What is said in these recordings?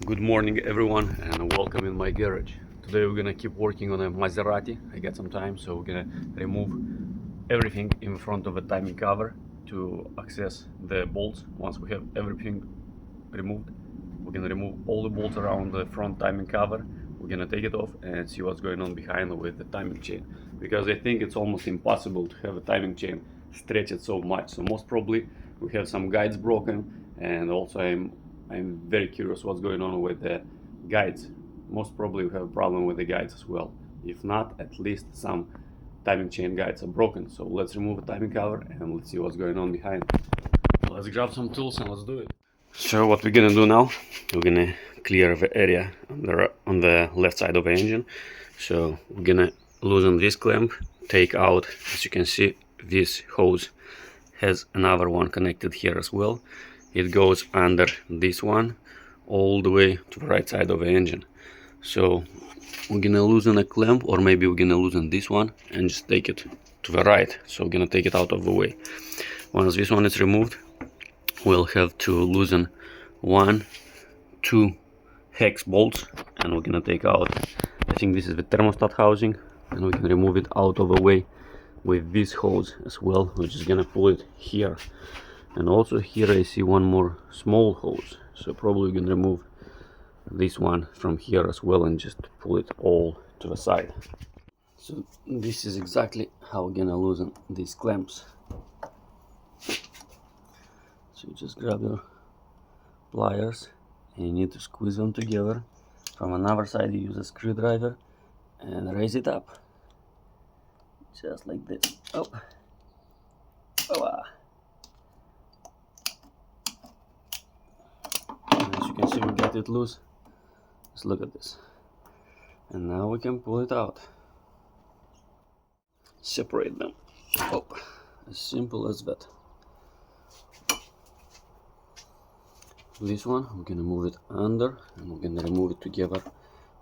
Good morning everyone and welcome in my garage. Today we're gonna keep working on a Maserati. I got some time, so we're gonna remove everything in front of the timing cover to access the bolts. Once we have everything removed, we're gonna remove all the bolts around the front timing cover. We're gonna take it off and see what's going on behind with the timing chain, because I think it's almost impossible to have a timing chain stretch it so much. So most probably we have some guides broken, and also I'm very curious what's going on with the guides. Most probably we have a problem with the guides as well. If not, at least some timing chain guides are broken. So let's remove the timing cover and let's see what's going on behind. Let's grab some tools and let's do it. So what we're gonna do now, we're gonna clear the area on the left side of the engine. So we're gonna loosen this clamp, take out, as you can see, this hose has another one connected here as well. It goes under this one all the way to the right side of the engine. So we're gonna loosen a clamp, or maybe we're gonna loosen this one and just take it to the right. So we're gonna take it out of the way. Once this one is removed, we'll have to loosen 2 hex bolts, and we're gonna take out, I think this is the thermostat housing, and we can remove it out of the way with this hose as well. We're just gonna pull it here. And also here I see one more small hose, so probably we can remove this one from here as well and just pull it all to the side. So this is exactly how we're gonna loosen these clamps. So you just grab your pliers and you need to squeeze them together. From another side you use a screwdriver and raise it up, just like this. Oh. As you can see, we got it loose. Just look at this. And now we can pull it out. Separate them. Oh, as simple as that. This one, we're gonna move it under, and we're gonna remove it together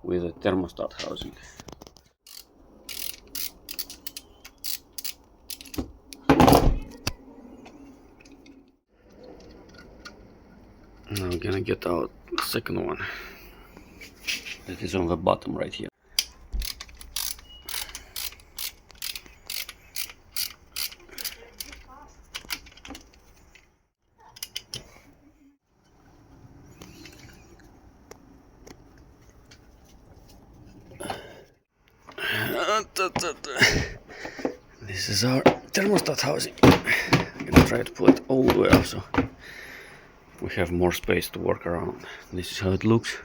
with a thermostat housing. Now we're gonna get out the second one. That is on the bottom right here. This is our thermostat housing. I'm gonna try to pull it all the way up so we have more space to work around. This is how it looks.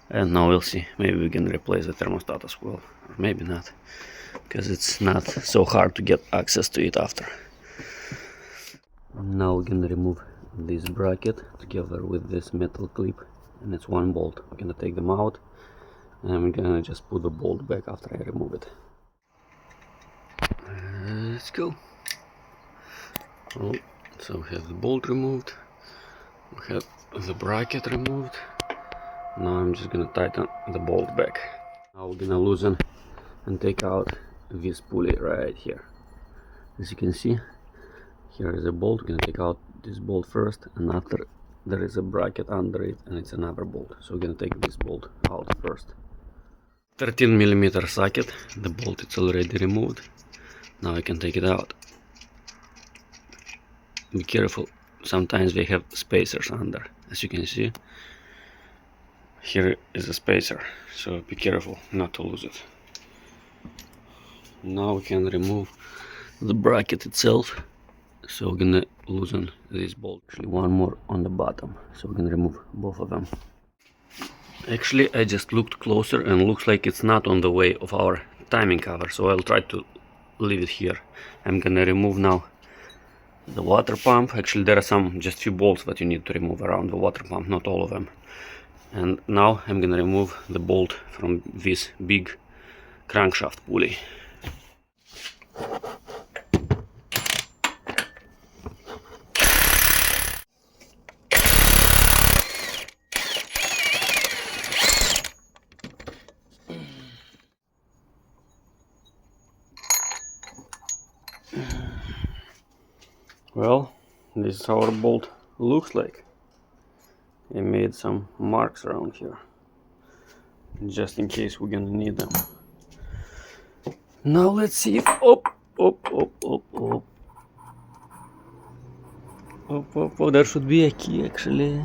And now we'll see. Maybe we can replace the thermostat as well, or maybe not, because it's not so hard to get access to it after. Now we're gonna remove this bracket together with this metal clip, and it's one bolt. We're gonna take them out, and I'm gonna just put the bolt back after I remove it. Let's go. Oh, so we have the bolt removed, we have the bracket removed. Now I'm just gonna tighten the bolt back. Now we're gonna loosen and take out this pulley right here. As you can see, here is a bolt. We're gonna take out this bolt first, and after there is a bracket under it, and it's another bolt. So we're gonna take this bolt out first. 13mm socket. The bolt is already removed. Now I can take it out. Be careful, sometimes they have spacers under. As you can see, here is a spacer, so be careful not to lose it. Now we can remove the bracket itself. So we're gonna loosen this bolt. Actually, one more on the bottom, so we're gonna remove both of them. Actually, I just looked closer and looks like it's not on the way of our timing cover, so I'll try to leave it here. I'm gonna remove now the water pump. Actually, there are just few bolts that you need to remove around the water pump, not all of them. And now I'm gonna remove the bolt from this big crankshaft pulley. Well, this is how our bolt looks like. I made some marks around here, just in case we're gonna need them. Now let's see if there should be a key actually.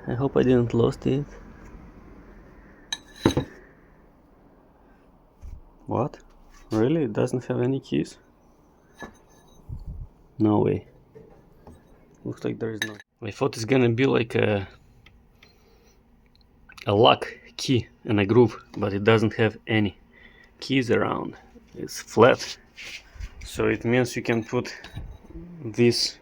I hope I didn't lost it. What? Really? It doesn't have any keys? No way. Looks like there is not. I thought it's gonna be like a lock key and a groove, but it doesn't have any keys around. It's flat. So it means you can put this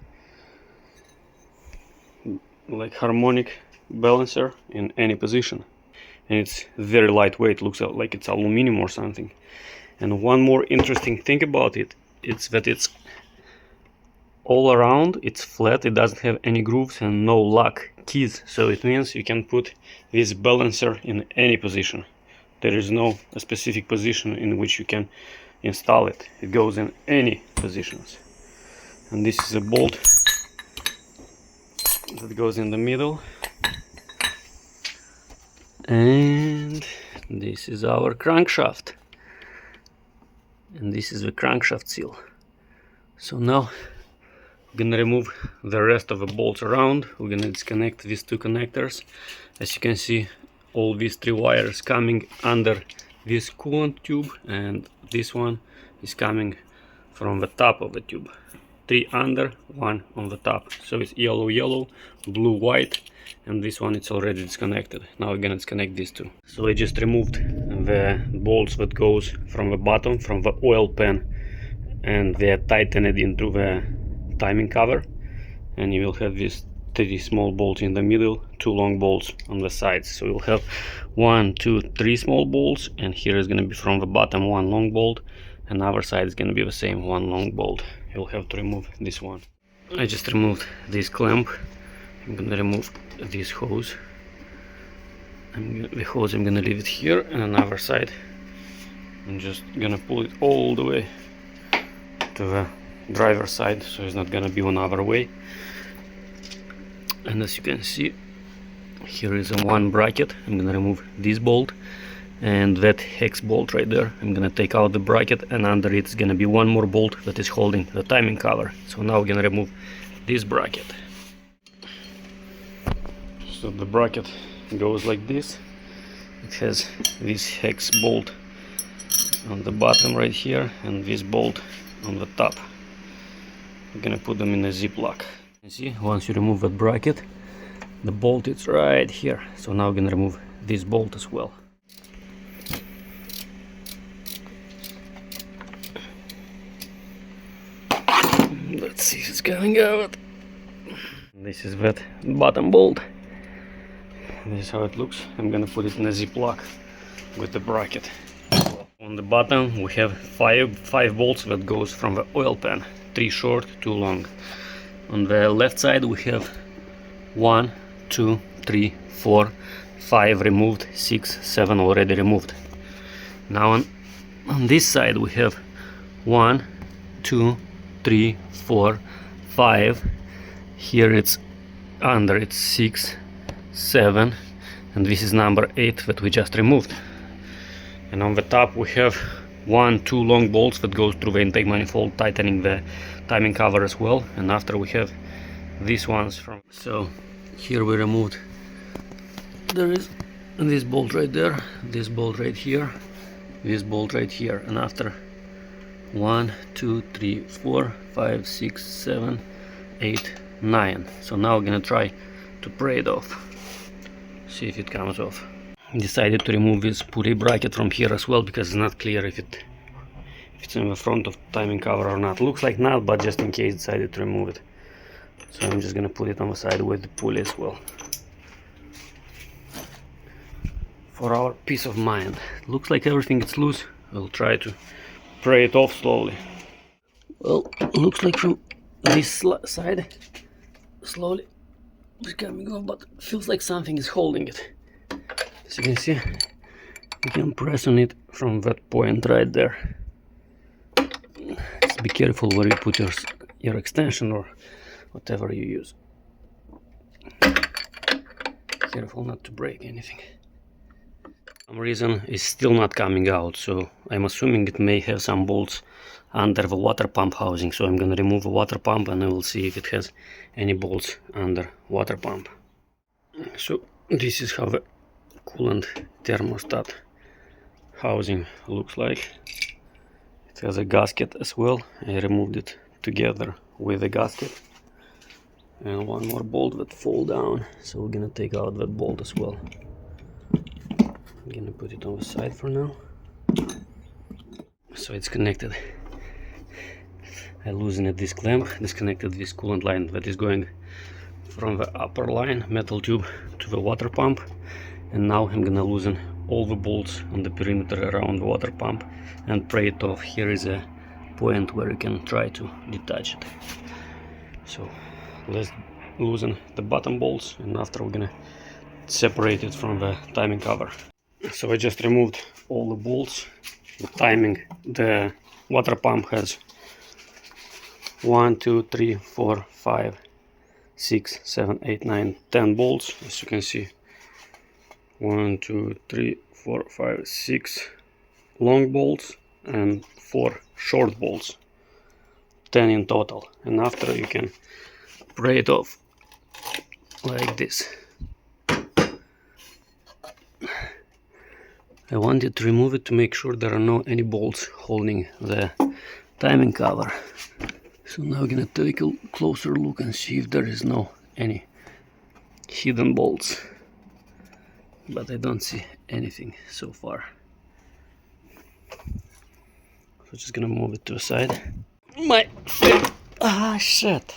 like harmonic balancer in any position. And it's very lightweight, looks like it's aluminum or something. And one more interesting thing about it, it's that it's all around, it's flat, it doesn't have any grooves and no lock keys. So it means you can put this balancer in any position. There is no specific position in which you can install it. It goes in any positions. And this is a bolt that goes in the middle. And this is our crankshaft. And this is the crankshaft seal. So now we're gonna remove the rest of the bolts around. We're gonna disconnect these two connectors. As you can see, all these three wires coming under this coolant tube, and this one is coming from the top of the tube. 3 under, 1 on the top. So it's yellow, yellow, blue, white, and this one it's already disconnected. Now we're gonna disconnect these two. So I just removed the bolts that goes from the bottom, from the oil pan, and they're tightened into the timing cover, and you will have these 3 small bolts in the middle, 2 long bolts on the sides. So you'll have 1, 2, 3 small bolts, and here is gonna be from the bottom 1 long bolt, and other side is gonna be the same, 1 long bolt. You'll have to remove this one. I just removed this clamp. I'm gonna remove this hose. The hose I'm gonna leave it here, and another side I'm just gonna pull it all the way to the driver's side, so it's not gonna be one other way. And as you can see, here is a 1 bracket. I'm gonna remove this bolt and that hex bolt right there. I'm gonna take out the bracket, and under it's gonna be 1 more bolt that is holding the timing cover. So now we're gonna remove this bracket. So the bracket goes like this. It has this hex bolt on the bottom right here and this bolt on the top. We're gonna put them in a ziplock. You see, once you remove that bracket, the bolt is right here. So now we're gonna remove this bolt as well. Let's see if it's coming out. This is that bottom bolt. This is how it looks. I'm gonna put it in a ziplock with the bracket. On the bottom we have five bolts that goes from the oil pan. 3 short, 2 long. On the left side we have 1, 2, 3, 4, 5 removed, 6, 7 already removed. Now on this side we have 1, 2, 3, 4, 5. Here it's under, it's 6, 7, and this is number 8 that we just removed. And on the top we have 1, 2 long bolts that goes through the intake manifold, tightening the timing cover as well. And after we have these ones from. So here we removed, there is this bolt right there, this bolt right here, this bolt right here, and after 1, 2, 3, 4, 5, 6, 7, 8, 9. So now we're gonna try to pry it off, see if it comes off. Decided to remove this pulley bracket from here as well, because it's not clear if it's in the front of timing cover or not. Looks like not, but just in case, decided to remove it. So I'm just gonna put it on the side with the pulley as well, for our peace of mind. Looks like everything is loose. I'll try to pry it off slowly. Well, looks like from this side slowly it's coming off, but feels like something is holding it. As you can see, you can press on it from that point right there. Just be careful where you put your extension or whatever you use. careful not to break anything. For some reason it's still not coming out, so I'm assuming it may have some bolts under the water pump housing. So I'm gonna remove the water pump and I will see if it has any bolts under water pump. So this is how the coolant thermostat housing looks like. It has a gasket as well. I removed it together with the gasket. And one more bolt that fall down, so we're gonna take out that bolt as well. I'm gonna put it on the side for now. So it's connected. I loosened this clamp, disconnected this coolant line that is going from the upper line metal tube to the water pump, and now I'm gonna loosen all the bolts on the perimeter around the water pump and pray it off. Here is a point where you can try to detach it. So let's loosen the bottom bolts, and after we're gonna separate it from the timing cover. So I just removed all the bolts. The timing, the water pump has 1, 2, 3, 4, 5, 6, 7, 8, 9, 10 bolts. As you can see, 1, 2, 3, 4, 5, 6 long bolts and 4 short bolts, 10 in total. And after you can pray it off like this. I wanted to remove it to make sure there are no any bolts holding the timing cover. So now I'm gonna take a closer look and see if there is no any hidden bolts, but I don't see anything so far. So just gonna move it to the side. My shit.